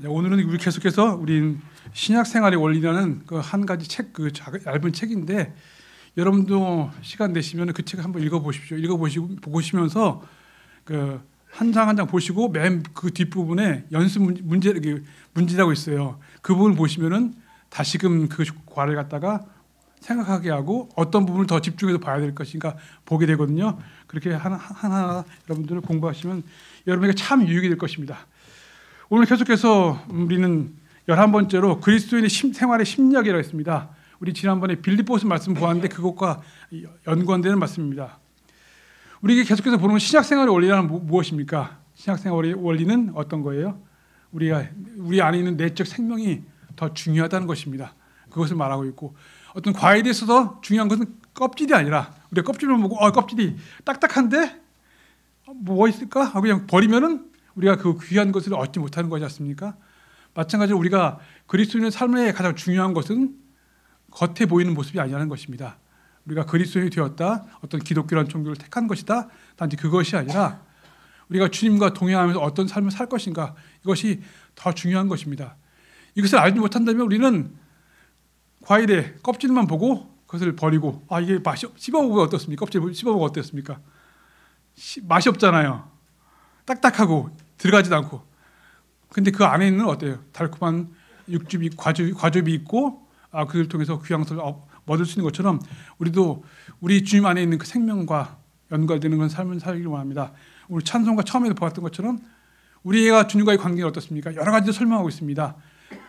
네, 오늘은 우리 계속해서 우리 신약 생활의 원리라는 그 한 가지 책, 그 얇은 책인데 여러분도 시간 되시면 그 책 한번 읽어보십시오. 보시면서 그 한 장 한 장 보시고 맨 그 뒷부분에 연습 문제라고 있어요. 그 부분을 보시면은 다시금 그 과를 갖다가 생각하게 하고 어떤 부분을 더 집중해서 봐야 될 것인가 보게 되거든요. 그렇게 하나 여러분들 공부하시면 여러분에게 참 유익이 될 것입니다. 오늘 계속해서 우리는 11번째로 그리스도인의 생활의 심리학이라고 했습니다. 우리 지난번에 빌립보서 말씀 보았는데 그것과 연관되는 말씀입니다. 우리에게 계속해서 보는 신약 생활의 원리란 무엇입니까? 신약 생활의 원리는 어떤 거예요? 우리 안에 있는 내적 생명이 더 중요하다는 것입니다. 그것을 말하고 있고 어떤 과일에 있어서 중요한 것은 껍질이 아니라 우리가 껍질을 보고 껍질이 딱딱한데 뭐 있을까 하고 그냥 버리면은 우리가 그 귀한 것을 얻지 못하는 거지 않습니까? 마찬가지로 우리가 그리스도인의 삶에 가장 중요한 것은 겉에 보이는 모습이 아니라는 것입니다. 우리가 그리스도인이 되었다, 어떤 기독교라는 종교를 택한 것이다, 단지 그것이 아니라 우리가 주님과 동행하면서 어떤 삶을 살 것인가, 이것이 더 중요한 것입니다. 이것을 알지 못한다면 우리는 과일의 껍질만 보고 그것을 버리고 이게 맛이 씹어보고 어떻습니까? 껍질 씹어보고 어떻습니까? 맛이 없잖아요. 딱딱하고 들어가지도 않고. 근데 그 안에 있는 어때요? 달콤한 육즙이 과즙이 있고 그걸 통해서 귀향을 얻을 수 있는 것처럼 우리도 우리 주님 안에 있는 그 생명과 연관되는 그런 삶을 살기를 원합니다. 우리 찬송가 처음에도 보았던 것처럼 우리가 주님과의 관계가 어떻습니까? 여러 가지를 설명하고 있습니다.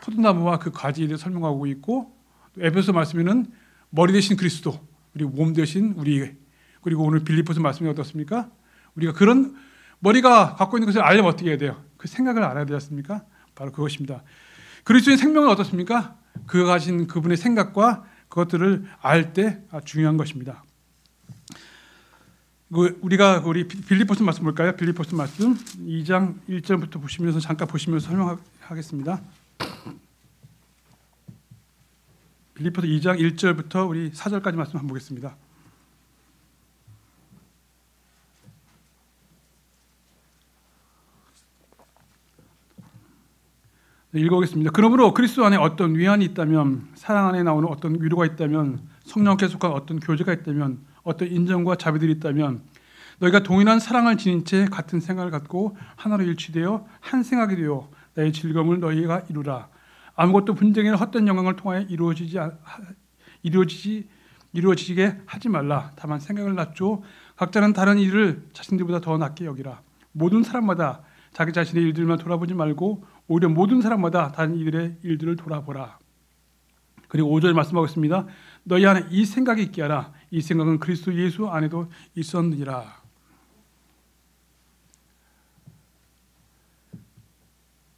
포도나무와 그 가지에 대해 설명하고 있고 에베소 말씀에는 머리 대신 그리스도, 우리 몸 대신 우리, 그리고 오늘 빌립보서 말씀이 어떻습니까? 우리가 그런 머리가 갖고 있는 것을 알려면 어떻게 해야 돼요? 그 생각을 알아야 되지 않습니까? 바로 그것입니다. 그리스도의 생명은 어떻습니까? 그가 가진 그분의 생각과 그것들을 알 때 중요한 것입니다. 우리 빌립보서 말씀 볼까요? 빌립보서 말씀 2장 1절부터 보시면서 잠깐 보시면서 설명하겠습니다. 빌립보서 2장 1절부터 우리 4절까지 말씀 한번 보겠습니다. 읽어보겠습니다. 그러므로 그리스도 안에 어떤 위안이 있다면, 사랑 안에 나오는 어떤 위로가 있다면, 성령께 속한 어떤 교제가 있다면, 어떤 인정과 자비들이 있다면, 너희가 동일한 사랑을 지닌 채 같은 생각을 갖고 하나로 일치되어 한 생각이 되어 나의 즐거움을 너희가 이루라. 아무것도 분쟁이나 헛된 영광을 통하여 이루어지게 하지 말라. 다만 생각을 낮추어 각자는 다른 일을 자신들보다 더 낫게 여기라. 모든 사람마다 자기 자신의 일들만 돌아보지 말고 오히려 모든 사람마다 다른 이들의 일들을 돌아보라. 그리고 5절 말씀하고 있습니다. 너희 안에 이 생각이 있게 하라. 이 생각은 그리스도 예수 안에도 있었느니라.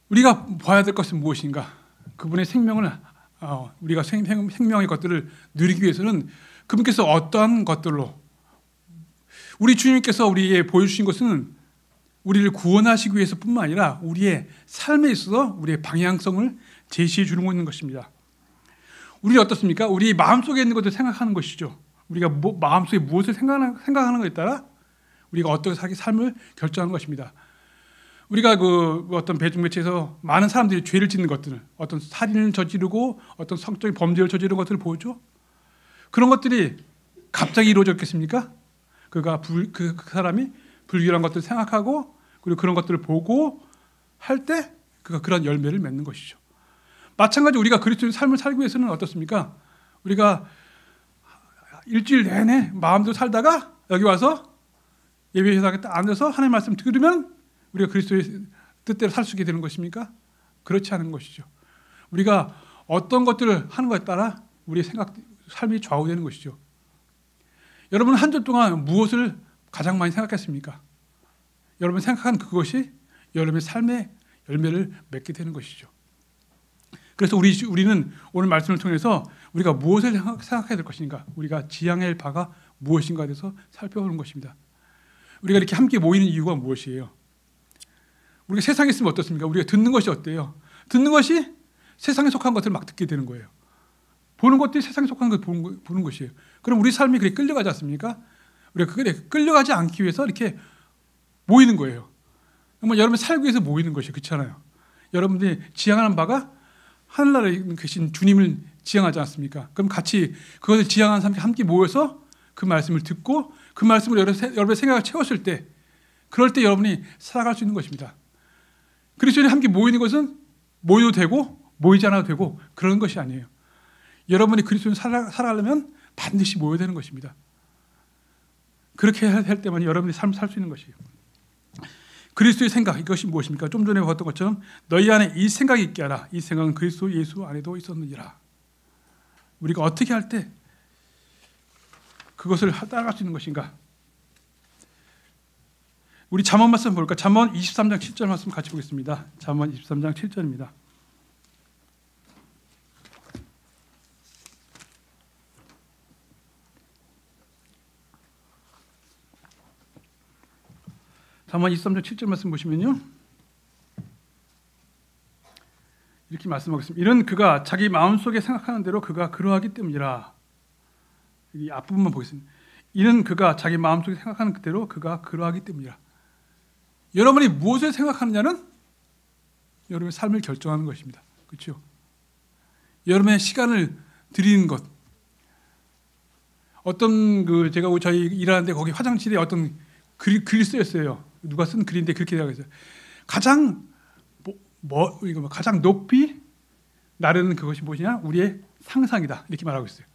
우리가 봐야 될 것은 무엇인가? 그분의 생명을 우리가 생명의 것들을 누리기 위해서는 그분께서 어떠한 것들로 우리 주님께서 우리에게 보여주신 것은 우리를 구원하시기 위해서뿐만 아니라 우리의 삶에 있어서 우리의 방향성을 제시해 주는 있는 것입니다. 우리 어떻습니까? 우리 마음속에 있는 것을 생각하는 것이죠. 우리가 마음속에 무엇을 생각하는 것에 따라 우리가 어떻게 자기 삶을 결정하는 것입니다. 우리가 어떤 대중매체에서 많은 사람들이 죄를 짓는 것들을, 어떤 살인을 저지르고 어떤 성적인 범죄를 저지르는 것들을 보죠. 그런 것들이 갑자기 이루어졌겠습니까? 그 사람이 불결한 것들을 생각하고 그리고 그런 것들을 보고 할 때 그가 그런 열매를 맺는 것이죠. 마찬가지로 우리가 그리스도의 삶을 살기 위해서는 어떻습니까? 우리가 일주일 내내 마음대로 살다가 여기 와서 예배회당에 딱 앉아서 하나님의 말씀 들으면 우리가 그리스도의 뜻대로 살 수 있게 되는 것입니까? 그렇지 않은 것이죠. 우리가 어떤 것들을 하는 것에 따라 우리의 삶이 좌우되는 것이죠. 여러분 한 주 동안 무엇을 가장 많이 생각했습니까? 여러분 생각한 그것이 여러분의 삶의 열매를 맺게 되는 것이죠. 그래서 우리는 오늘 말씀을 통해서 우리가 무엇을 생각해야 될 것인가, 우리가 지향해야 할 바가 무엇인가에 대해서 살펴보는 것입니다. 우리가 이렇게 함께 모이는 이유가 무엇이에요? 우리가 세상에 있으면 어떻습니까? 우리가 듣는 것이 어때요? 듣는 것이 세상에 속한 것들을 막 듣게 되는 거예요. 보는 것들이 세상에 속한 것을 보는 것이에요. 그럼 우리 삶이 그렇게 끌려가지 않습니까? 우리가 그게 끌려가지 않기 위해서 이렇게 모이는 거예요. 정말 여러분 살기 위해서 모이는 것이 그렇잖아요. 여러분들이 지향하는 바가 하늘나라에 계신 주님을 지향하지 않습니까? 그럼 같이 그것을 지향하는 사람들이 함께 모여서 그 말씀을 듣고 그 말씀으로 여러분의 생각을 채웠을 때, 그럴 때 여러분이 살아갈 수 있는 것입니다. 그리스도인이 함께 모이는 것은 모여도 되고 모이지 않아도 되고 그런 것이 아니에요. 여러분이 그리스도인 살아가려면 반드시 모여야 되는 것입니다. 그렇게 할 때만 여러분의 삶을 살 수 있는 것이에요. 그리스도의 생각, 이것이 무엇입니까? 좀 전에 봤던 것처럼 너희 안에 이 생각이 있게 하라. 이 생각은 그리스도 예수 안에도 있었느니라. 우리가 어떻게 할 때 그것을 따라갈 수 있는 것인가? 우리 잠언 말씀 볼까? 잠언 23장 7절 말씀 같이 보겠습니다. 잠언 23장 7절입니다. 잠언 23장 7절 말씀 보시면요, 이렇게 말씀하겠습니다. 이는 그가 자기 마음속에 생각하는 대로 그가 그러하기 때문이라. 이 앞부분만 보겠습니다. 이는 그가 자기 마음속에 생각하는 그대로 그가 그러하기 때문이라. 여러분이 무엇을 생각하느냐는 여러분의 삶을 결정하는 것입니다. 그렇죠? 여러분의 시간을 드리는 것. 어떤 제가 저희 일하는데 거기 화장실에 어떤 글이 쓰였어요. 누가 쓴 글인데 그렇게 되어 있어요. 가장 가장 높이 나르는 그것이 무엇이냐? 우리의 상상이다. 이렇게 말하고 있어요.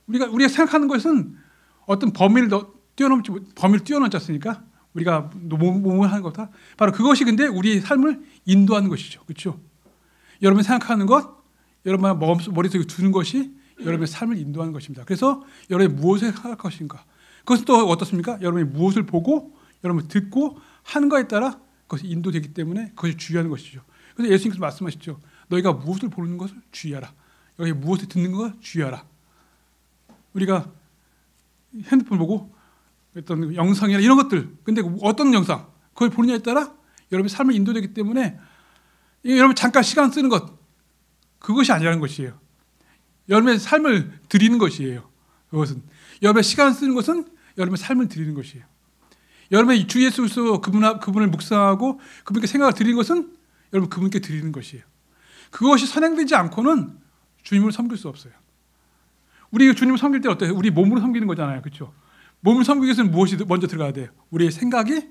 우리가 생각하는 것은 어떤 범위를 뛰어넘지 않습니까? 우리가 몸을 하는 것보다 바로 그것이 근데 우리의 삶을 인도하는 것이죠. 그렇죠? 여러분이 생각하는 것, 여러분 머릿속에 두는 것이 여러분의 삶을 인도하는 것입니다. 그래서 여러분이 무엇을 생각할 것인가? 그것은 또 어떻습니까? 여러분이 무엇을 보고 여러분이 듣고 하는 것에 따라 그것이 인도되기 때문에 그것이 주의하는 것이죠. 그래서 예수님께서 말씀하셨죠. 너희가 무엇을 보는 것을 주의하라. 여기 무엇을 듣는 것을 주의하라. 우리가 핸드폰 보고 어떤 영상이나 이런 것들, 근데 어떤 영상, 그걸 보느냐에 따라 여러분의 삶을 인도되기 때문에 여러분 잠깐 시간 쓰는 것, 그것이 아니라는 것이에요. 여러분의 삶을 드리는 것이에요. 그것은 여러분의 시간 쓰는 것은 여러분의 삶을 드리는 것이에요. 여러분의 주 예수 그리스도 그분을 묵상하고 그분께 생각을 드리는 것은 여러분 그분께 드리는 것이에요. 그것이 선행되지 않고는 주님을 섬길 수 없어요. 우리 주님을 섬길 때 어때요? 우리 몸으로 섬기는 거잖아요. 그렇죠? 몸을 섬기기 위해서는 무엇이 먼저 들어가야 돼요? 우리의 생각이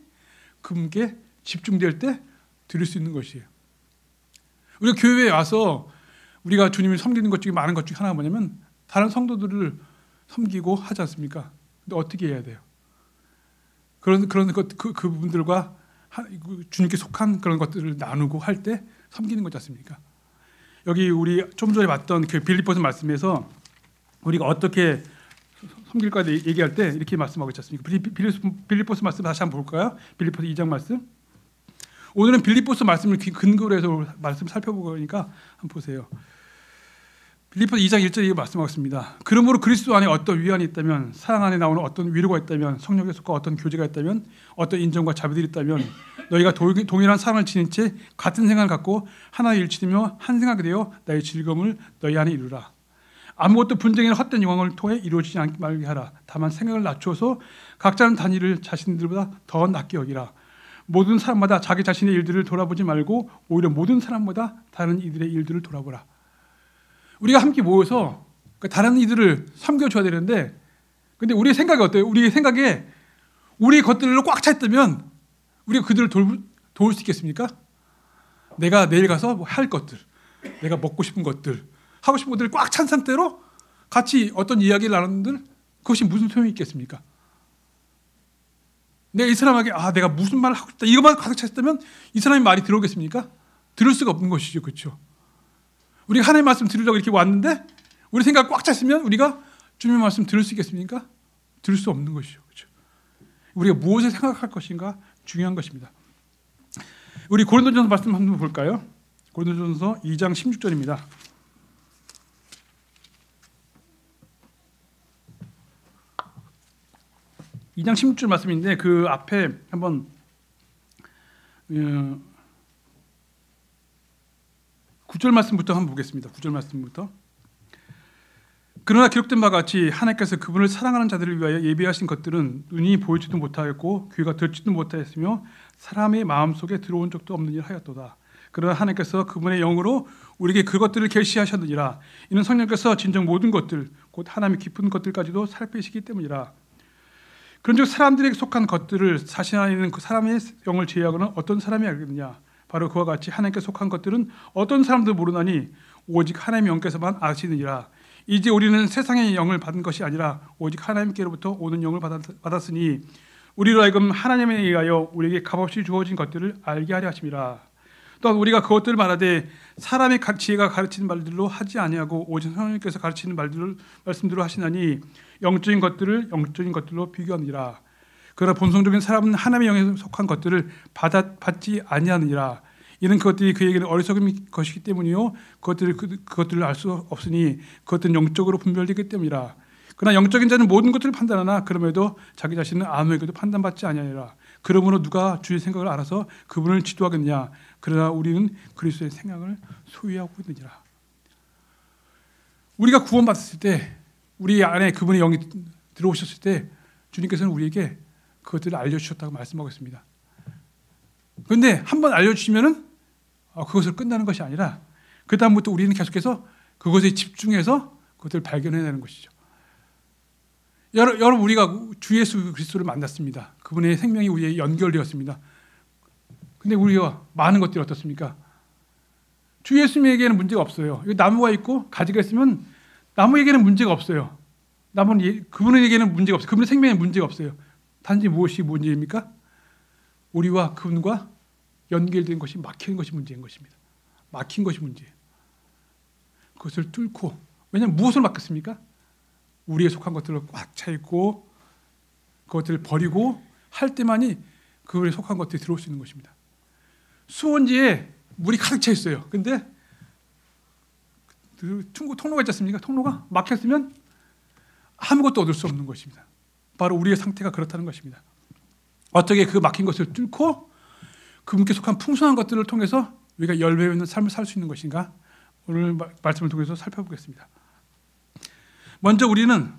그분께 집중될 때 드릴 수 있는 것이에요. 우리가 교회에 와서 우리가 주님을 섬기는 것 중에 많은 것 중에 하나가 뭐냐면 다른 성도들을 섬기고 하지 않습니까? 근데 어떻게 해야 돼요? 그런 그분들과 주님께 속한 그런 것들을 나누고 할 때 섬기는 거지 않습니까? 여기 우리 좀 전에 봤던 그 빌립보서 말씀에서 우리가 어떻게 섬길까 얘기할 때 이렇게 말씀하고 있지 않습니까? 빌립보서 말씀 다시 한번 볼까요? 빌립보서 2장 말씀. 오늘은 빌립보서 말씀을 근거로 해서 말씀 살펴보니까 한번 보세요. 빌립보서 2장 1절에 말씀하겠습니다. 그러므로 그리스도 안에 어떤 위안이 있다면, 사랑 안에 나오는 어떤 위로가 있다면, 성령의 속과 어떤 교제가 있다면, 어떤 인정과 자비들이 있다면 너희가 동일한 사랑을 지닌 채 같은 생각을 갖고 하나의 일치되며 한 생각이 되어 나의 즐거움을 너희 안에 이루라. 아무것도 분쟁이나 헛된 영광을 통해 이루어지지 않게 말게 하라. 다만 생각을 낮추어서 각자는 단일을 자신들보다 더 낫게 여기라. 모든 사람마다 자기 자신의 일들을 돌아보지 말고 오히려 모든 사람보다 다른 이들의 일들을 돌아보라. 우리가 함께 모여서 다른 이들을 섬겨줘야 되는데, 근데 우리의 생각이 어때요? 우리의 생각에 우리의 것들로 꽉 차 있다면 우리가 그들을 도울 수 있겠습니까? 내가 내일 가서 할 것들, 내가 먹고 싶은 것들, 하고 싶은 것들이 꽉 찬 상태로 같이 어떤 이야기를 나누는들, 그것이 무슨 소용이 있겠습니까? 내가 이 사람에게 내가 무슨 말을 하고 싶다 이것만 가득 찼다면 이 사람이 말이 들어오겠습니까? 들을 수가 없는 것이죠. 그렇죠? 우리가 하나님의 말씀 들으려고 이렇게 왔는데 우리 생각 꽉 찼으면 우리가 주님의 말씀 들을 수 있겠습니까? 들을 수 없는 것이죠. 그렇죠? 우리가 무엇을 생각할 것인가 중요한 것입니다. 우리 고린도전서 말씀 한번 볼까요? 고린도전서 2장 16절입니다. 2장 16절 말씀인데 그 앞에 한번 9절 말씀부터 한번 보겠습니다. 9절 말씀부터. 그러나 기록된 바와 같이 하나님께서 그분을 사랑하는 자들을 위하여 예비하신 것들은 눈이 보이지도 못하였고 귀가 듣지도 못하였으며 사람의 마음속에 들어온 적도 없는 일 하였도다. 그러나 하나님께서 그분의 영으로 우리에게 그것들을 계시하셨느니라. 이는 성령께서 진정 모든 것들 곧 하나님의 깊은 것들까지도 살피시기 때문이라. 그런즉 사람들에게 속한 것들을 자신 안에 있는 그 사람의 영을 제외하고는 어떤 사람이 알겠느냐. 바로 그와 같이 하나님께 속한 것들은 어떤 사람도 모르나니 오직 하나님의 영께서만 아시느니라. 이제 우리는 세상의 영을 받은 것이 아니라 오직 하나님께로부터 오는 영을 받았으니 우리로 하여금 하나님에 의하여 우리에게 값없이 주어진 것들을 알게 하려 하심이라. 또한 우리가 그것들을 말하되 사람의 지혜가 가르치는 말들로 하지 아니하고 오직 성령께서 가르치는 말씀들로 하시나니 영적인 것들을 영적인 것들로 비교하느니라. 그러나 본성적인 사람은 하나님의 영에 속한 것들을 받지 아니하느니라. 이는 그것들이 그에게는 어리석은 것이기 때문이요 그것들을 알 수 없으니 그것들은 영적으로 분별되기 때문이라. 그러나 영적인 자는 모든 것들을 판단하나 그럼에도 자기 자신은 아무에게도 판단받지 아니하니라. 그러므로 누가 주의 생각을 알아서 그분을 지도하겠느냐. 그러나 우리는 그리스도의 생각을 소유하고 있느니라. 우리가 구원받았을 때 우리 안에 그분의 영이 들어오셨을 때 주님께서는 우리에게 그것들을 알려주셨다고 말씀하고 있습니다. 그런데 한번 알려주시면은 그것을 끝나는 것이 아니라 그 다음부터 우리는 계속해서 그것에 집중해서 그것을 발견해내는 것이죠. 여러분 우리가 주 예수 그리스도를 만났습니다. 그분의 생명이 우리에 연결되었습니다. 근데 우리가 많은 것들이 어떻습니까? 주 예수님에게는 문제가 없어요. 여기 나무가 있고 가지가 있으면 나무에게는 문제가 없어요. 나무는 그분에게는 문제가 없어요. 그분의 생명에 문제가 없어요. 단지 무엇이 문제입니까? 우리와 그분과 연결된 것이 막히는 것이 문제인 것입니다. 막힌 것이 문제예요. 그것을 뚫고, 왜냐하면 무엇을 막혔습니까? 우리에 속한 것들로 꽉 차 있고 그것들을 버리고 할 때만이 그분에 속한 것들이 들어올 수 있는 것입니다. 수원지에 물이 가득 차 있어요. 근데 통로가 있지 않습니까? 통로가 막혔으면 아무것도 얻을 수 없는 것입니다. 바로 우리의 상태가 그렇다는 것입니다. 어떻게 그 막힌 것을 뚫고 그분께 속한 풍성한 것들을 통해서 우리가 열매 있는 삶을 살 수 있는 것인가? 오늘 말씀을 통해서 살펴보겠습니다. 먼저 우리는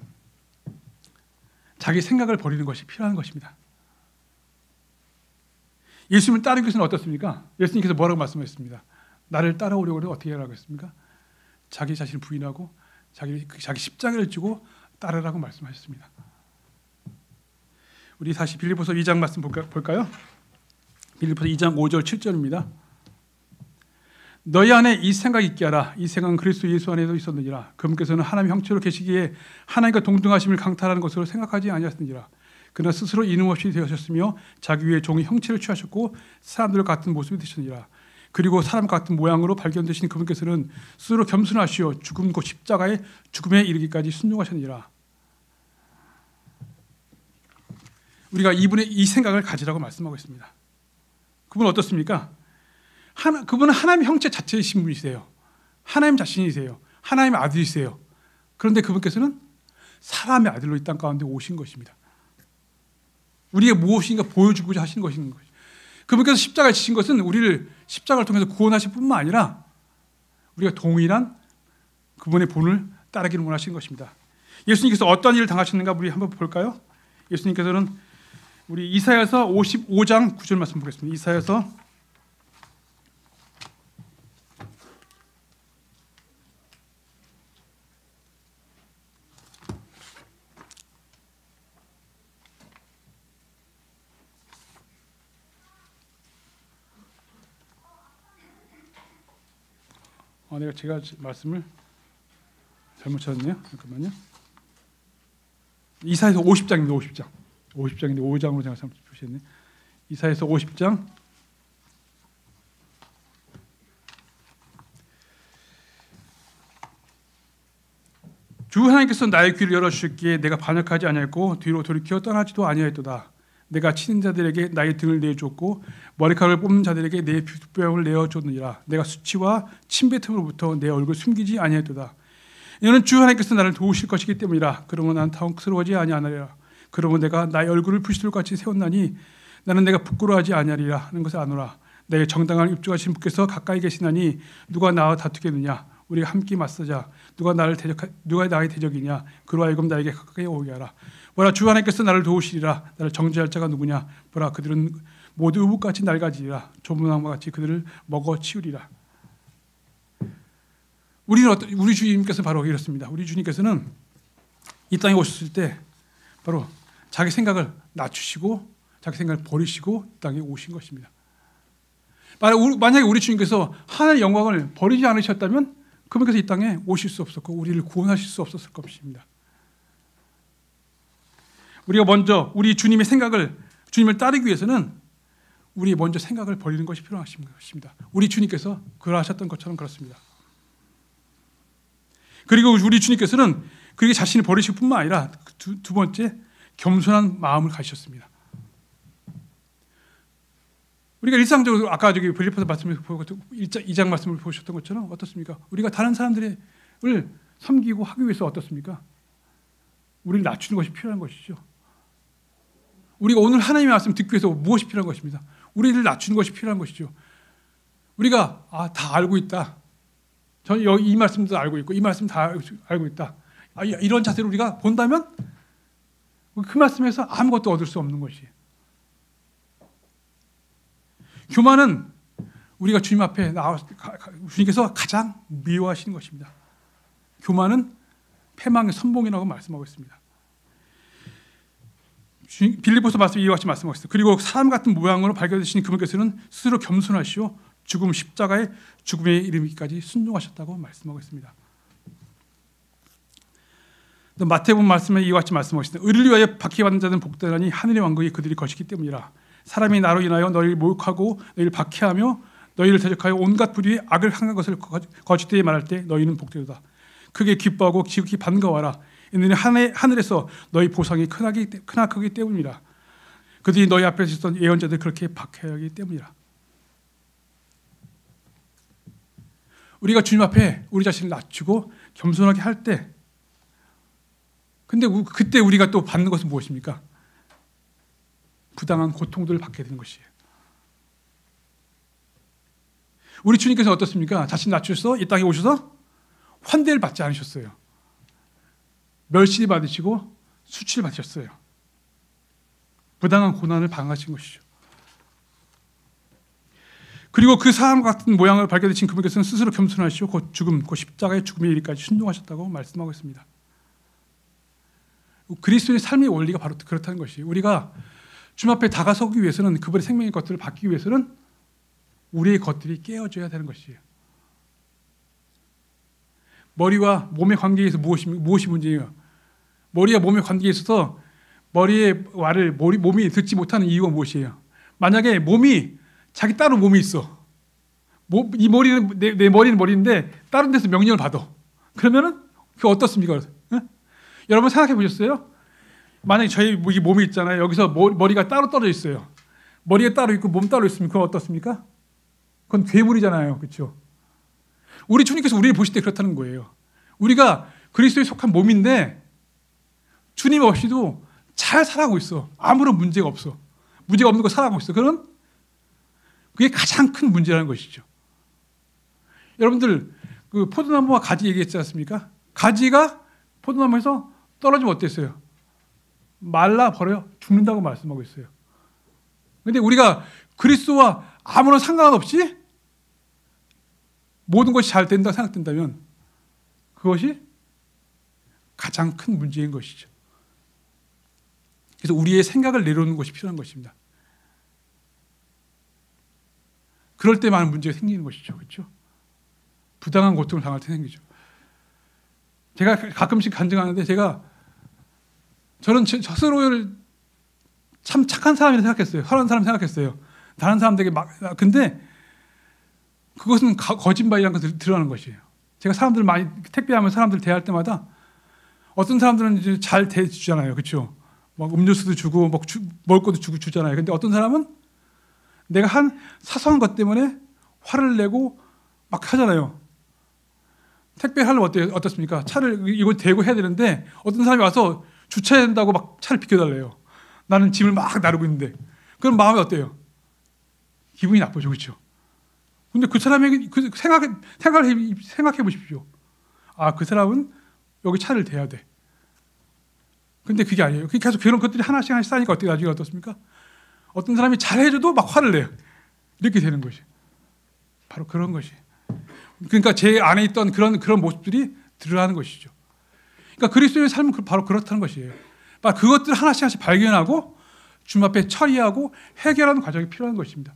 자기 생각을 버리는 것이 필요한 것입니다. 예수님을 따르는 것은 어떻습니까? 예수님께서 뭐라고 말씀하셨습니다. 나를 따라오려고 하면 어떻게 하라고 했습니까? 자기 자신을 부인하고 자기 십자가를 지고 따르라고 말씀하셨습니다. 우리 다시 빌립보서 2장 말씀 볼까요? 빌립보서 2장 5절 7절입니다. 너희 안에 이 생각이 있게 하라. 이 생각은 그리스도 예수 안에도 있었느니라. 그분께서는 하나님의 형체로 계시기에 하나님과 동등하심을 강탈하는 것으로 생각하지 아니하였느니라. 그러나 스스로 이름 없이 되셨으며 자기 위에 종의 형체를 취하셨고 사람들과 같은 모습이 되셨느니라. 그리고 사람 같은 모양으로 발견되신 그분께서는 스스로 겸손하시어 죽음 곧 십자가의 죽음에 이르기까지 순종하셨느니라. 우리가 이분의 이 생각을 가지라고 말씀하고 있습니다. 그분은 어떻습니까? 그분은 하나님의 형체 자체이신 분이세요. 하나님 자신이세요. 하나님의 아들이세요. 그런데 그분께서는 사람의 아들로 이 땅 가운데 오신 것입니다. 우리가 무엇인가 보여주고자 하시는 것인 것이죠. 그분께서 십자가에 지신 것은 우리를 십자가를 통해서 구원하실 뿐만 아니라 우리가 동일한 그분의 본을 따르기를 원하시는 것입니다. 예수님께서 어떤 일을 당하셨는가 우리 한번 볼까요? 예수님께서는 우리 이사야서 55장 9절 말씀 보겠습니다. 이사야서 제가 말씀을 잘못 찾았네요. 잠깐만요. 이사야서 50장입니다. 50장인데 5장으로 제가 표시했네. 이사야서 50장 주 하나님께서 나의 귀를 열어주셨기에 내가 반역하지 아니하였고 뒤로 돌이켜 떠나지도 아니하였도다. 내가 치는 자들에게 나의 등을 내어줬고 머리카락을 뽑는 자들에게 내 뷰병을 내어줬느니라. 내가 수치와 침뱉음으로부터 내 얼굴을 숨기지 아니하였도다. 이는 주 하나님께서 나를 도우실 것이기 때문이라. 그러면 난 당스러워하지 아니하리라. 그러면 내가 나의 얼굴을 불시돌같이 세웠나니 나는 내가 부끄러워하지 아니하리라 하는 것을 아노라. 내 정당한 입주하신 분께서 가까이 계시나니 누가 나와 다투겠느냐. 우리가 함께 맞서자. 누가 나의 대적이냐. 그로 하여금 나에게 가까이 오게 하라. 보라 주 하나님께서 나를 도우시리라. 나를 정죄할 자가 누구냐. 보라 그들은 모두 의복같이 낡아지리라. 조문왕과 같이 그들을 먹어 치우리라. 우리 주님께서 바로 이렇습니다. 우리 주님께서는 이 땅에 오셨을 때 바로 자기 생각을 낮추시고 자기 생각을 버리시고 이 땅에 오신 것입니다. 만약에 우리 주님께서 하나님의 영광을 버리지 않으셨다면 그분께서 이 땅에 오실 수 없었고 우리를 구원하실 수 없었을 것입니다. 우리가 먼저 우리 주님의 주님을 따르기 위해서는 우리 먼저 생각을 버리는 것이 필요한 것입니다. 우리 주님께서 그러하셨던 것처럼 그렇습니다. 그리고 우리 주님께서는 그렇게 자신을 버리실 뿐만 아니라 두 번째 겸손한 마음을 가지셨습니다. 우리가 일상적으로 아까 빌립보서 말씀을 보고 2장 말씀을 보셨던 것처럼 어떻습니까? 우리가 다른 사람들을 섬기고 하기 위해서 어떻습니까? 우리를 낮추는 것이 필요한 것이죠. 우리가 오늘 하나님의 말씀 듣기 위해서 무엇이 필요한 것입니다. 우리를 낮추는 것이 필요한 것이죠. 우리가 다 알고 있다. 저는 이 말씀도 알고 있고 이 말씀 다 알고 있다. 이런 자세로 우리가 본다면 그 말씀에서 아무것도 얻을 수 없는 것이에요. 교만은 우리가 주님 앞에 주님께서 가장 미워하시는 것입니다. 교만은 패망의 선봉이라고 말씀하고 있습니다. 빌립보서 말씀 이와 같이 말씀하고 있습니다. 그리고 사람 같은 모양으로 발견되신 그분께서는 스스로 겸손하시오 죽음 십자가의 죽음에 이르기까지 순종하셨다고 말씀하고 있습니다. 또 마태복음 말씀에 이와 같이 말씀하고 있습니다. 의를 위하여 박해받는 자들은 복되나니 하늘의 왕국이 그들이 것이기 때문이라. 사람이 나로 인하여 너희를 모욕하고 너희를 박해하며 너희를 대적하여 온갖 불의의 악을 행한 것을 거짓되이 말할 때 너희는 복되도다. 크게 기뻐하고 지극히 반가워하라. 이는 하늘에서 너희 보상이 크나크기 때문이라. 그들이 너희 앞에서 있었던 예언자들 그렇게 박해하기 때문이라. 우리가 주님 앞에 우리 자신을 낮추고 겸손하게 할 때, 근데 그때 우리가 또 받는 것은 무엇입니까? 부당한 고통들을 받게 되는 것이에요. 우리 주님께서 어떻습니까? 자신 낮추셔서 이 땅에 오셔서 환대를 받지 않으셨어요. 멸시 받으시고 수치를 받으셨어요. 부당한 고난을 방하신 것이죠. 그리고 그 사람 같은 모양을 발견되신 그분께서는 스스로 겸손하시고 곧 십자가의 죽음에 이르기까지 순종하셨다고 말씀하고 있습니다. 그리스도의 삶의 원리가 바로 그렇다는 것이에요. 우리가 주님 앞에 다가서기 위해서는 그분의 생명의 것들을 받기 위해서는 우리의 것들이 깨어져야 되는 것이에요. 머리와 몸의 관계에서 무엇이 문제예요? 머리와 몸의 관계에 있어서 머리의 말을 몸이 듣지 못하는 이유가 무엇이에요? 만약에 자기 따로 몸이 있어. 이 머리는 내 머리는 머리인데 다른 데서 명령을 받아. 그러면은 그게 어떻습니까? 여러분 생각해 보셨어요? 만약에 저희 몸이 있잖아요. 여기서 머리가 따로 떨어져 있어요. 머리가 따로 있고 몸 따로 있으면 그건 어떻습니까? 그건 괴물이잖아요. 그렇죠? 우리 주님께서 우리를 보실 때 그렇다는 거예요. 우리가 그리스도에 속한 몸인데 주님 없이도 잘 살아가고 있어. 아무런 문제가 없어. 문제가 없는 거 살아가고 있어. 그게 가장 큰 문제라는 것이죠. 여러분들 그 포도나무와 가지 얘기했지 않습니까? 가지가 포도나무에서 떨어지면 어땠어요? 말라버려 죽는다고 말씀하고 있어요. 그런데 우리가 그리스도와 아무런 상관없이 모든 것이 잘 된다 생각된다면 그것이 가장 큰 문제인 것이죠. 그래서 우리의 생각을 내려놓는 것이 필요한 것입니다. 그럴 때 많은 문제가 생기는 것이죠. 그렇죠? 부당한 고통을 당할 때 생기죠. 제가 가끔씩 간증하는데 저는 스스로를 참 착한 사람이라 생각했어요. 선한 사람 생각했어요. 다른 사람들에게 근데 그것은 거짓말이라는 것을 드러나는 것이에요. 제가 사람들 많이 택배하면 사람들 대할 때마다 어떤 사람들은 이제 잘 대주잖아요. 그렇죠? 막 음료수도 주고 먹을 것도 주잖아요. 근데 어떤 사람은 내가 한 사소한 것 때문에 화를 내고 막 하잖아요. 택배하려면 어떻습니까? 차를 이거 대고 해야 되는데 어떤 사람이 와서 주차해야 된다고 막 차를 비켜달래요. 나는 짐을 막 나르고 있는데. 그럼 마음이 어때요? 기분이 나쁘죠. 그렇죠? 근데 그 사람에게 생각해 보십시오. 그 사람은 여기 차를 대야 돼. 근데 그게 아니에요. 계속 그런 것들이 하나씩 쌓이니까 나중에 어떻습니까? 어떤 사람이 잘해줘도 막 화를 내요. 이렇게 되는 것이 바로 그런 것이. 그러니까 제 안에 있던 그런 모습들이 드러나는 것이죠. 그러니까 그리스도의 삶은 바로 그렇다는 것이에요. 그것들 하나씩 하나씩 발견하고 주님 앞에 처리하고 해결하는 과정이 필요한 것입니다.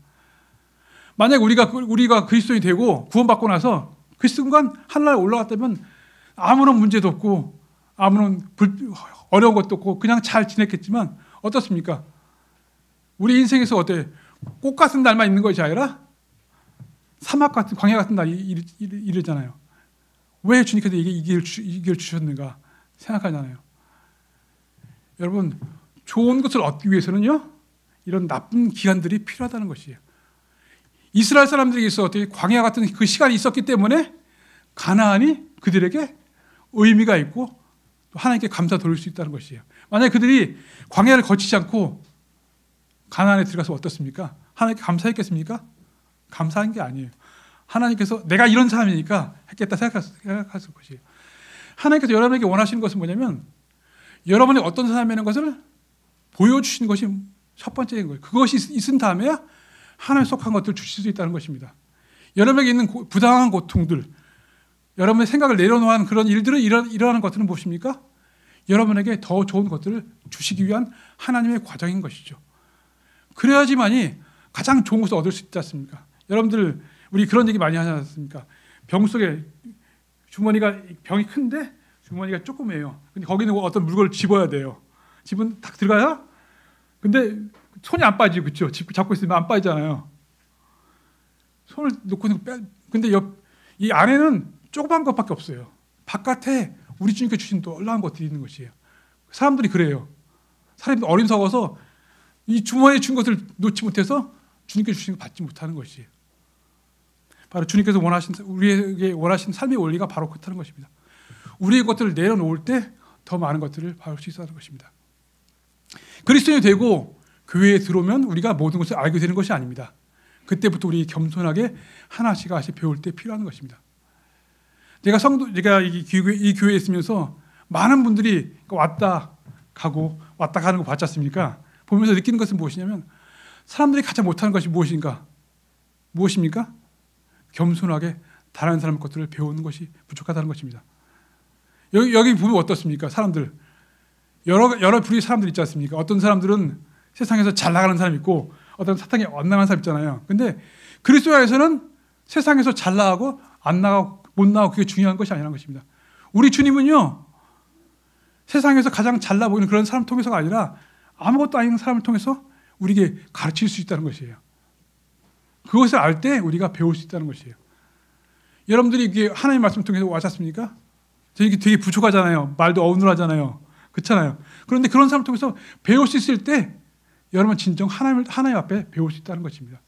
만약 우리가 그리스도인이 되고 구원받고 나서 그 순간 하늘나라에 올라갔다면 아무런 문제도 없고 아무런 어려운 것도 없고 그냥 잘 지냈겠지만 어떻습니까? 우리 인생에서 어때? 꽃 같은 날만 있는 것이 아니라 사막 같은 광야 같은 날이 이르잖아요. 왜 주님께서 이 길을 주셨는가 생각하잖아요. 여러분, 좋은 것을 얻기 위해서는요, 이런 나쁜 기간들이 필요하다는 것이에요. 이스라엘 사람들에게 있어 어떻게 광야 같은 그 시간이 있었기 때문에 가나안이 그들에게 의미가 있고 또 하나님께 감사 돌릴 수 있다는 것이에요. 만약 그들이 광야를 거치지 않고 가나안에 들어가서 어떻습니까? 하나님께 감사했겠습니까? 감사한 게 아니에요. 하나님께서 내가 이런 사람이니까 했겠다 생각했을 것이에요. 하나님께서 여러분에게 원하시는 것은 뭐냐면 여러분이 어떤 사람이라는 것을 보여주시는 것이 첫 번째인 거예요. 그것이 있은 다음에야 하나님 속한 것들을 주실 수 있다는 것입니다. 여러분에게 있는 부당한 고통들, 여러분의 생각을 내려놓는 그런 일들을 일어나는 것들은 무엇입니까? 여러분에게 더 좋은 것들을 주시기 위한 하나님의 과정인 것이죠. 그래야지만이 가장 좋은 것을 얻을 수 있지 않습니까? 여러분들 우리 그런 얘기 많이 하지 않습니까? 병 속에 주머니가 병이 큰데 주머니가 조그매요. 근데 거기는 어떤 물건을 집어야 돼요. 집은 딱 들어가요. 근데 손이 안 빠지죠, 그렇죠? 잡고 있으면 안 빠지잖아요. 손을 놓고 근데 이 안에는 조그만 것밖에 없어요. 바깥에 우리 주님께 주신 놀라운 것들이 있는 것이에요. 사람들이 그래요. 사람들이 어리석어서 이 주머니에 준 것을 놓지 못해서 주님께 주신 것 받지 못하는 것이에요. 바로 주님께서 우리에게 원하신 삶의 원리가 바로 그렇다는 것입니다. 우리의 것들을 내려놓을 때 더 많은 것들을 받을 수 있다는 것입니다. 그리스도인이 되고 교회에 들어오면 우리가 모든 것을 알게 되는 것이 아닙니다. 그때부터 우리 겸손하게 하나씩 배울 때 필요한 것입니다. 제가 이 교회에 있으면서 많은 분들이 왔다 가고 왔다 가는 거 봤지 않습니까? 보면서 느끼는 것은 무엇이냐면 사람들이 가장 못하는 것이 무엇입니까? 겸손하게 다른 사람의 것들을 배우는 것이 부족하다는 것입니다. 여기 보면 어떻습니까? 사람들 여러 부류의 사람들 있지 않습니까? 어떤 사람들은 세상에서 잘 나가는 사람 있고 어떤 사탕이 안 나가는 사람 있잖아요. 근데 그리스도 안에서는 세상에서 잘 나가고 안 나가고 못 나가고 그게 중요한 것이 아니라는 것입니다. 우리 주님은요, 세상에서 가장 잘나 보이는 그런 사람 통해서가 아니라 아무것도 아닌 사람을 통해서 우리에게 가르칠 수 있다는 것이에요. 그것을 알 때 우리가 배울 수 있다는 것이에요. 여러분들이 이게 하나님의 말씀을 통해서 와셨습니까? 저희 되게 부족하잖아요. 말도 어눌하잖아요. 그렇잖아요. 그런데 그런 사람을 통해서 배울 수 있을 때 여러분 진정 하나님 앞에 배울 수 있다는 것입니다.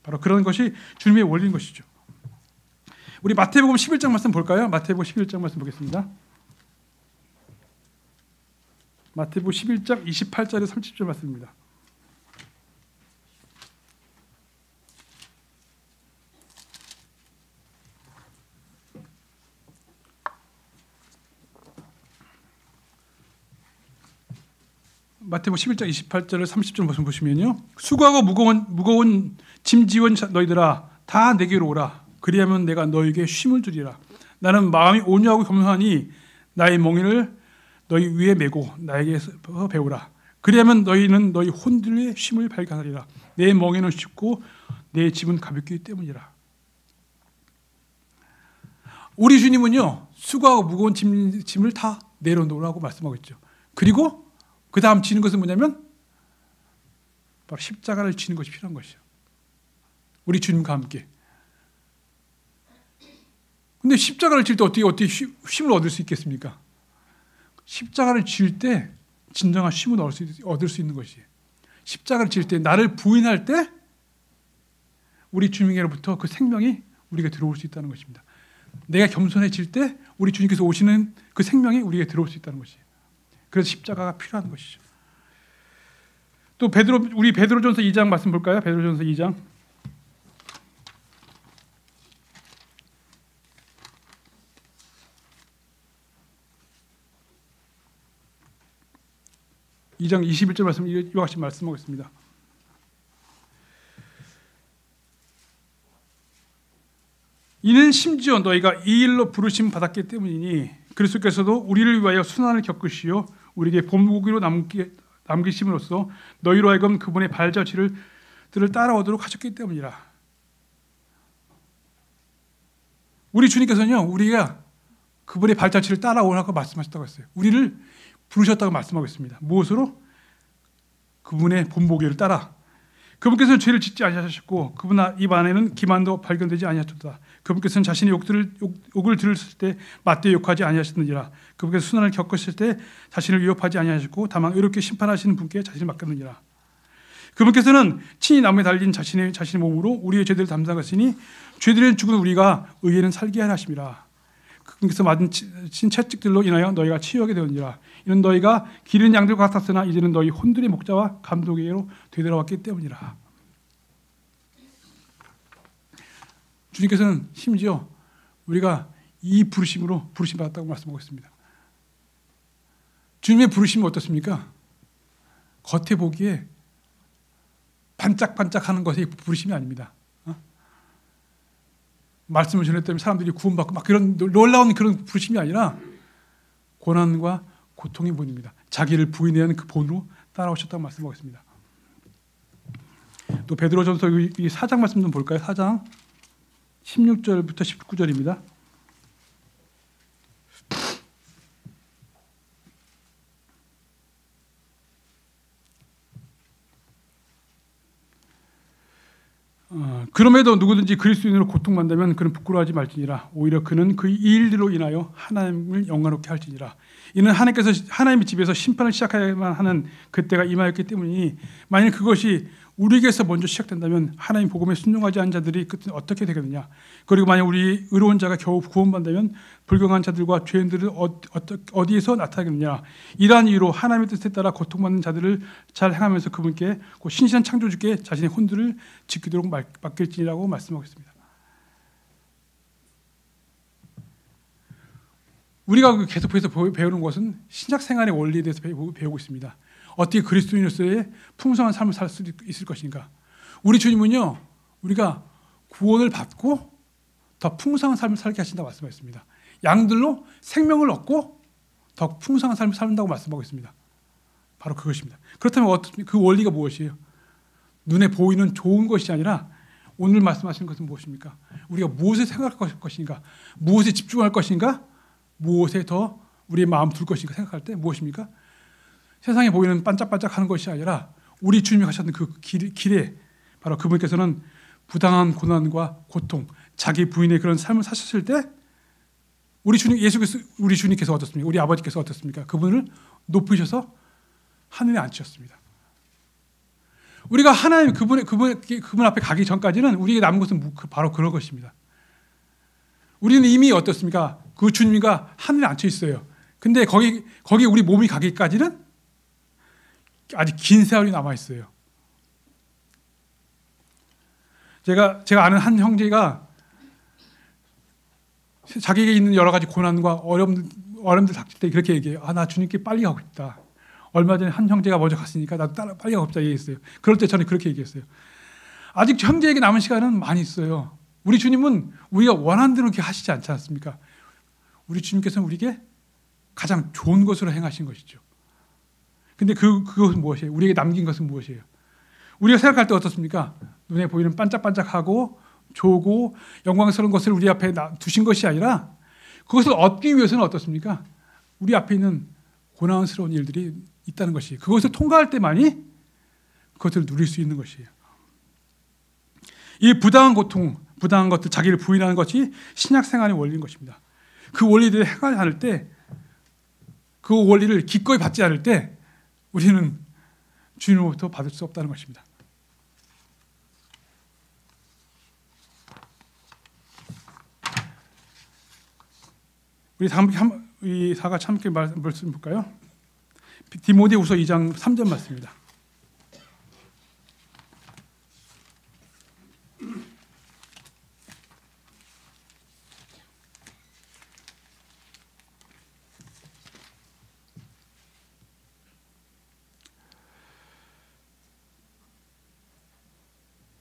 바로 그런 것이 주님의 원리인 것이죠. 우리 마태복음 11장 말씀 볼까요? 마태복음 11장 말씀 보겠습니다. 마태복음 11장 28절에 30절 말씀입니다. 마태복음 11장 28절을 30절 말씀 보시면요. 수고하고 무거운 짐 지운 너희들아 다 내게로 오라. 그리하면 내가 너희에게 쉼을 주리라. 나는 마음이 온유하고 겸손하니 나의 멍에를 너희 위에 메고 나에게서 배우라. 그리하면 너희는 너희 혼들의 쉼을 발견하리라. 내 멍에는 쉽고 내 짐은 가볍기 때문이라. 우리 주님은요, 수고하고 무거운 짐을 다 내려놓으라고 말씀하고 있죠. 그리고 그 다음 지는 것은 뭐냐면 바로 십자가를 지는 것이 필요한 것이죠. 우리 주님과 함께. 근데 십자가를 질 때 어떻게 쉼을 얻을 수 있겠습니까? 십자가를 질 때 진정한 쉼을 얻을 수 있는 것이에요. 십자가를 질 때, 나를 부인할 때 우리 주님께로부터 그 생명이 우리에게 들어올 수 있다는 것입니다. 내가 겸손해질 때 우리 주님께서 오시는 그 생명이 우리에게 들어올 수 있다는 것이에요. 그래서 십자가가 필요한 것이죠. 또 우리 베드로전서 2장 말씀 볼까요? 베드로전서 2장. (2장 21절) 말씀 이와 같이 말씀하겠습니다. 이는 심지어 너희가 이 일로 부르심 받았기 때문이니 그리스도께서도 우리를 위하여 순환을 겪으시어 우리에게 본보기로 남기심으로써 너희로 하여금 그분의 발자취를 따라오도록 하셨기 때문이라. 우리 주님께서는요, 우리가 그분의 발자취를 따라오라고 말씀하셨다고 했어요. 우리를 부르셨다고 말씀하고 있습니다. 무엇으로? 그분의 본보기를 따라. 그분께서는 죄를 짓지 아니하셨고 그분 입 안에는 기만도 발견되지 아니하셨다. 그분께서는 자신의 욕을 들었을 때 맞대 욕하지 아니하셨느니라. 그분께서 순환을 겪으실 때 자신을 위협하지 아니하셨고 다만 의롭게 심판하시는 분께 자신을 맡겼느니라. 그분께서는 친히 나무에 달린 자신의 몸으로 우리의 죄들을 담당하시니 죄들은 죽은 우리가 의에는 살게 하려 하심이라. 그분께서 맞은 채찍들로 인하여 너희가 치유하게 되었느니라. 이는 너희가 기른 양들과 같았으나 이제는 너희 혼들의 목자와 감독에게로 되돌아왔기 때문이라. 주님께서는 심지어 우리가 이 부르심으로 부르심 받았다고 말씀하고 있습니다. 주님의 부르심이 어떻습니까? 겉에 보기에 반짝반짝하는 것이 부르심이 아닙니다. 말씀을 전했다면 사람들이 구원받고 막 그런 놀라운 그런 부르심이 아니라 고난과 고통의 본입니다. 자기를 부인해야 하는 그 본으로 따라오셨다고 말씀하고 있습니다. 또 베드로전서 이 4장 말씀 좀 볼까요? 4장 16절부터 19절입니다. 그럼에도 누구든지 그리스도인으로 고통받는다면 그는 부끄러워하지 말지니라. 오히려 그는 그 일들로 인하여 하나님을 영광롭게 할지니라. 이는 하나님의 집에서 심판을 시작해야만 하는 그때가 임하였기 때문이니 만일 그것이 우리에게서 먼저 시작된다면 하나님 복음에 순종하지 않은 자들이 끝은 어떻게 되겠느냐. 그리고 만약 우리 의로운 자가 겨우 구원받는다면 불경한 자들과 죄인들은 어디에서 나타나겠느냐. 이러한 이유로 하나님의 뜻에 따라 고통받는 자들을 잘 행하면서 그분께 신실한 창조주께 자신의 혼들을 지키도록 맡길지니라고 말씀하고 있습니다. 우리가 계속해서 배우는 것은 신약 생활의 원리에 대해서 배우고 있습니다. 어떻게 그리스도인으로서의 풍성한 삶을 살 수 있을 것인가. 우리 주님은요, 우리가 구원을 받고 더 풍성한 삶을 살게 하신다고 말씀하셨습니다. 양들로 생명을 얻고 더 풍성한 삶을 산다고 말씀하고 있습니다. 바로 그것입니다. 그렇다면 그 원리가 무엇이에요? 눈에 보이는 좋은 것이 아니라 오늘 말씀하시는 것은 무엇입니까? 우리가 무엇에 생각할 것인가? 무엇에 집중할 것인가? 무엇에 더 우리의 마음 둘 것인가 생각할 때 무엇입니까? 세상에 보이는 반짝반짝하는 것이 아니라 우리 주님이 가셨던 그 길에 바로 그분께서는 부당한 고난과 고통, 자기 부인의 그런 삶을 사셨을 때 우리 주님께서 어떻습니까? 우리 아버지께서 어떻습니까? 그분을 높이셔서 하늘에 앉히셨습니다. 우리가 하나님 그분 앞에 가기 전까지는 우리에게 남은 것은 바로 그런 것입니다. 우리는 이미 어떻습니까? 그 주님과 하늘에 앉혀 있어요. 근데 거기 우리 몸이 가기까지는 아직 긴 세월이 남아 있어요. 제가 아는 한 형제가 자기에게 있는 여러 가지 고난과 어려움들 닥칠 때 그렇게 얘기해요. 나 주님께 빨리 가고 싶다. 얼마 전에 한 형제가 먼저 갔으니까 나도 빨리 가고 싶다 얘기했어요. 그럴 때 저는 그렇게 얘기했어요. 아직 형제에게 남은 시간은 많이 있어요. 우리 주님은 우리가 원하는 대로 그렇게 하시지 않지 않습니까? 우리 주님께서는 우리에게 가장 좋은 것으로 행하신 것이죠. 근데 그것은 무엇이에요? 우리에게 남긴 것은 무엇이에요? 우리가 생각할 때 어떻습니까? 눈에 보이는 반짝반짝하고 좋고 영광스러운 것을 우리 앞에 두신 것이 아니라 그것을 얻기 위해서는 어떻습니까? 우리 앞에 있는 고난스러운 일들이 있다는 것이 그것을 통과할 때만이 그것을 누릴 수 있는 것이에요. 이 부당한 고통, 부당한 것들, 자기를 부인하는 것이 신약 생활의 원리인 것입니다. 그 원리들을 행하지 않을 때, 그 원리를 기꺼이 받지 않을 때 우리는 주님으로부터 받을 수 없다는 것입니다. 우리 이 사가 참게 말씀 볼까요? 디모데후서 2장 3절 말씀입니다.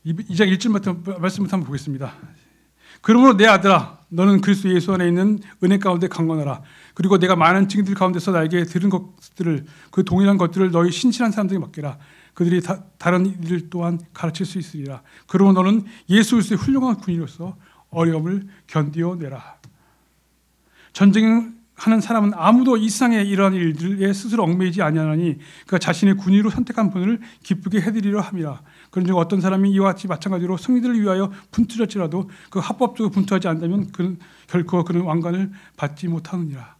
이 2장 1절부터 말씀부터 한번 보겠습니다. 그러므로 내 아들아, 너는 그리스도 예수 안에 있는 은혜 가운데 강건하라. 그리고 내가 많은 증인들 가운데서 나에게 들은 것들을, 그 동일한 것들을 너희 신실한 사람들에게 맡기라. 그들이 다른 일을 또한 가르칠 수 있으리라. 그러므로 너는 예수 그리스도의 훌륭한 군인으로서 어려움을 견디어내라. 전쟁하는 사람은 아무도 이 세상에 이러한 일들에 스스로 얽매이지 아니하나니 그가 자신의 군인으로 선택한 분을 기쁘게 해드리려 함이라. 그런즉 어떤 사람이 이와 같이 마찬가지로 승리들을 위하여 분투할지라도 그 합법적으로 분투하지 않다면 그는 결코 그는 왕관을 받지 못하느니라.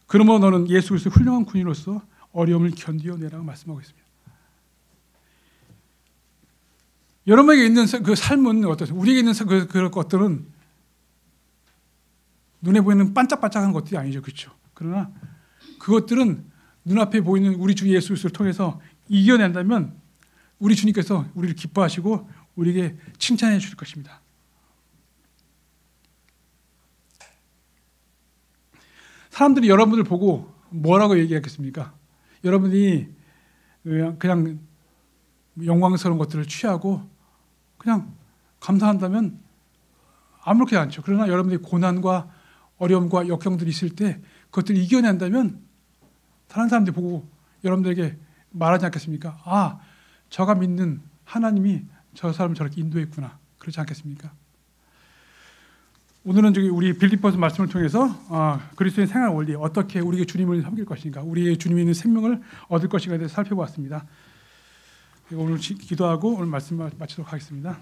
그러므로 너는 예수 그리스도의 훌륭한 군인으로서 어려움을 견디어내라고 말씀하고 있습니다. 여러분에게 있는 그 삶은 어떠세요? 우리에게 있는 그런 것들은 눈에 보이는 반짝반짝한 것들이 아니죠, 그렇죠? 그러나 그것들은 눈앞에 보이는 우리 주 예수 그리스도를 통해서 이겨낸다면 우리 주님께서 우리를 기뻐하시고 우리에게 칭찬해 주실 것입니다. 사람들이 여러분을 보고 뭐라고 얘기하겠습니까? 여러분이 그냥 영광스러운 것들을 취하고 그냥 감사한다면 아무렇지 않죠. 그러나 여러분들이 고난과 어려움과 역경들이 있을 때 그것들을 이겨낸다면 다른 사람들이 보고 여러분들에게 말하지 않겠습니까? 아, 저가 믿는 하나님이 저 사람을 저렇게 인도했구나. 그렇지 않겠습니까? 오늘은 우리 빌립보서 말씀을 통해서 그리스도의 생활 원리, 어떻게 우리에게 주님을 섬길 것인가, 우리의 주님이 있는 생명을 얻을 것인가에 대해서 살펴보았습니다. 오늘 기도하고 오늘 말씀 마치도록 하겠습니다.